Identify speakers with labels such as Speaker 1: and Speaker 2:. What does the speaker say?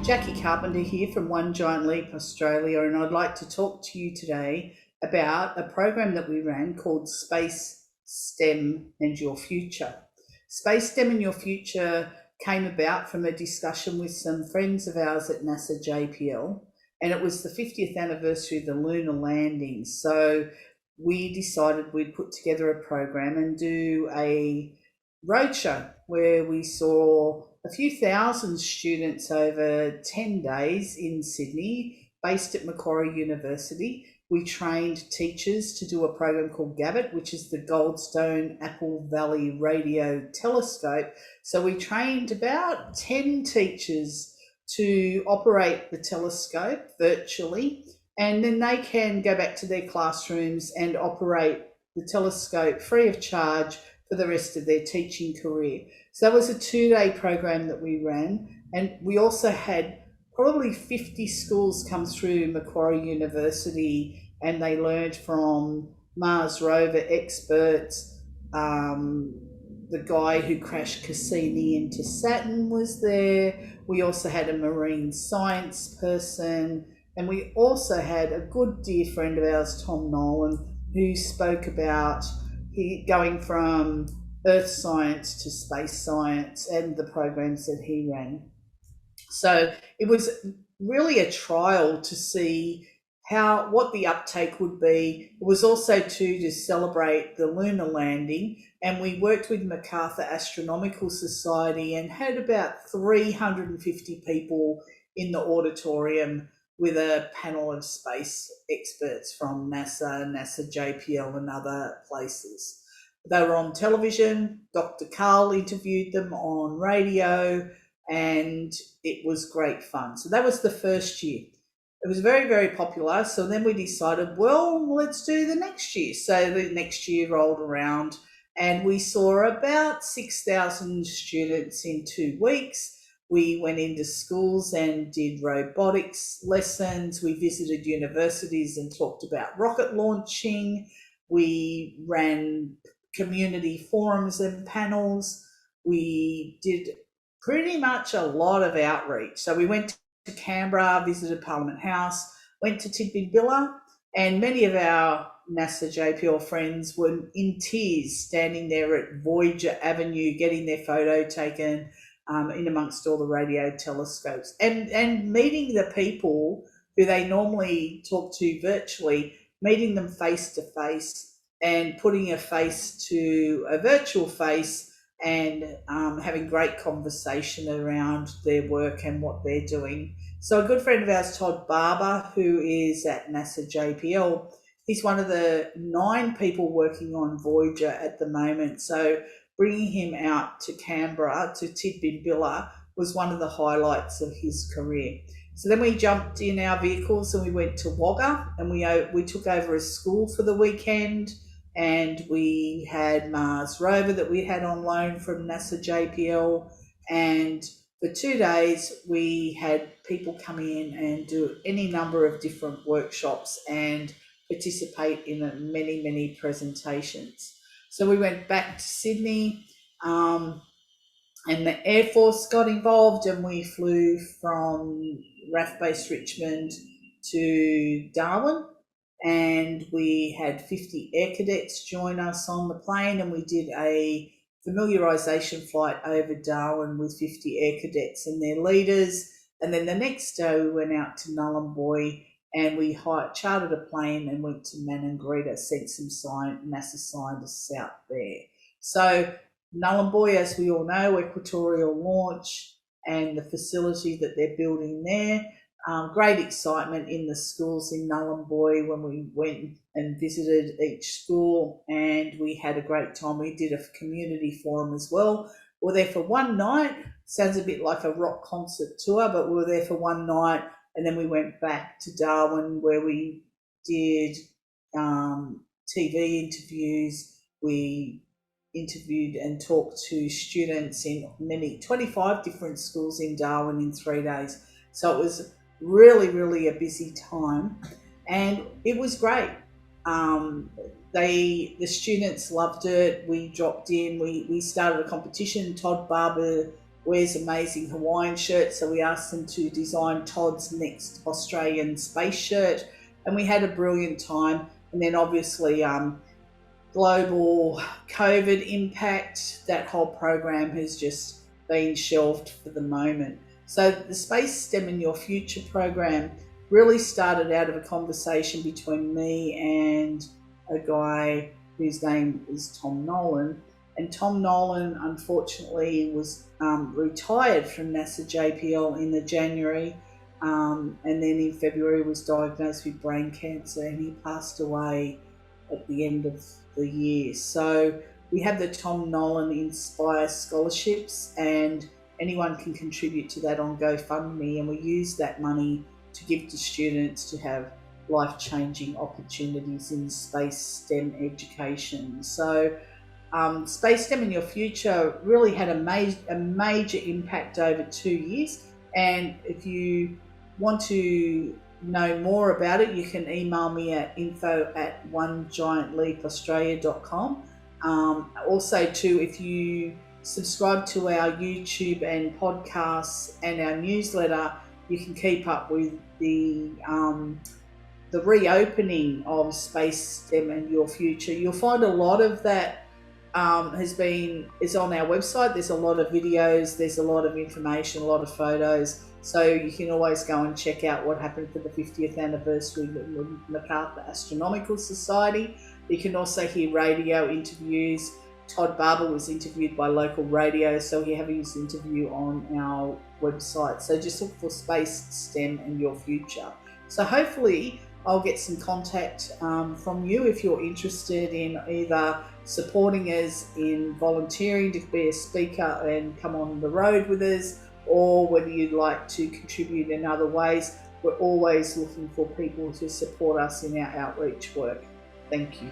Speaker 1: Jackie Carpenter here from One Giant Leap Australia, and I'd like to talk to you today about a program that we ran called Space, STEM and Your Future. Space, STEM and Your Future came about from a discussion with some friends of ours at NASA JPL, and it was the 50th anniversary of the lunar landing. So we decided we'd put together a program and do a roadshow where we saw a few thousand students over 10 days in Sydney, based at Macquarie University. We trained teachers to do a program called Gadget, which is the Goldstone Apple Valley Radio Telescope. So we trained about 10 teachers to operate the telescope virtually, and then they can go back to their classrooms and operate the telescope free of charge for the rest of their teaching career. So that was a 2-day program that we ran, and we also had probably 50 schools come through Macquarie University, and they learned from Mars rover experts. The guy who crashed Cassini into Saturn was there. We also had a marine science person, and we also had a good dear friend of ours, Tom Nolan, who spoke about going from earth science to space science and the programs that he ran. So it was really a trial to see what the uptake would be. It was also to celebrate the lunar landing, and we worked with MacArthur Astronomical Society and had about 350 people in the auditorium with a panel of space experts from NASA, NASA JPL and other places. They were on television. Dr. Carl interviewed them on radio, and it was great fun. So that was the first year. It was very, very popular. So then we decided, well, let's do the next year. So the next year rolled around, and we saw about 6,000 students in 2 weeks. We went into schools and did robotics lessons. We visited universities and talked about rocket launching. We ran community forums and panels. We did pretty much a lot of outreach. So we went to Canberra, visited Parliament House, went to Tidbinbilla, and many of our NASA JPL friends were in tears standing there at Voyager Avenue getting their photo taken in amongst all the radio telescopes, and meeting the people who they normally talk to virtually, meeting them face to face and putting a face to a virtual face, and having great conversation around their work and what they're doing. So a good friend of ours, Todd Barber, who is at NASA JPL, he's one of the 9 people working on Voyager at the moment. So bringing him out to Canberra, to Tidbinbilla, was one of the highlights of his career. So then we jumped in our vehicles and we went to Wagga, and we took over a school for the weekend, and we had Mars rover that we had on loan from NASA JPL, and for 2 days we had people come in and do any number of different workshops and participate in many, many presentations. So we went back to Sydney, and the Air Force got involved, and we flew from RAF Base Richmond to Darwin, and we had 50 air cadets join us on the plane, and we did a familiarisation flight over Darwin with 50 air cadets and their leaders. And then the next day we went out to Nhulunbuy, and we chartered a plane and went to Maningrida, sent some NASA scientists out there. So Nhulunbuy, as we all know, equatorial launch and the facility that they're building there. Great excitement in the schools in Nhulunbuy when we went and visited each school, and we had a great time. We did a community forum as well. We were there for one night. Sounds a bit like a rock concert tour, but we were there for one night, and then we went back to Darwin where we did TV interviews. We interviewed and talked to students in 25 different schools in Darwin in 3 days. So it was really, really a busy time, and it was great. The students loved it. We dropped in. We started a competition. Todd Barber wears amazing Hawaiian shirts, so we asked them to design Todd's next Australian space shirt, and we had a brilliant time. And then obviously global COVID impact, that whole program has just been shelved for the moment. So the Space STEM in Your Future program really started out of a conversation between me and a guy whose name is Tom Nolan. And Tom Nolan, unfortunately, was retired from NASA JPL in the January, and then in February was diagnosed with brain cancer, and he passed away at the end of the year. So we have the Tom Nolan Inspire Scholarships, and anyone can contribute to that on GoFundMe, and we use that money to give to students to have life-changing opportunities in space STEM education. So Space STEM in Your Future really had a major impact over 2 years, and if you want to know more about it, you can email me at info@onegiantleapaustralia.com. Also too, if you subscribe to our YouTube and podcasts and our newsletter, you can keep up with the reopening of Space STEM and Your Future. You'll find a lot of that is on our website. There's a lot of videos, there's a lot of information, a lot of photos. So you can always go and check out what happened for the 50th anniversary of the MacArthur Astronomical Society. You can also hear radio interviews. Todd Barber was interviewed by local radio, so we have his interview on our website. So just look for Space STEM and Your Future. So hopefully I'll get some contact from you if you're interested in either supporting us in volunteering to be a speaker and come on the road with us, or whether you'd like to contribute in other ways. We're always looking for people to support us in our outreach work. Thank you.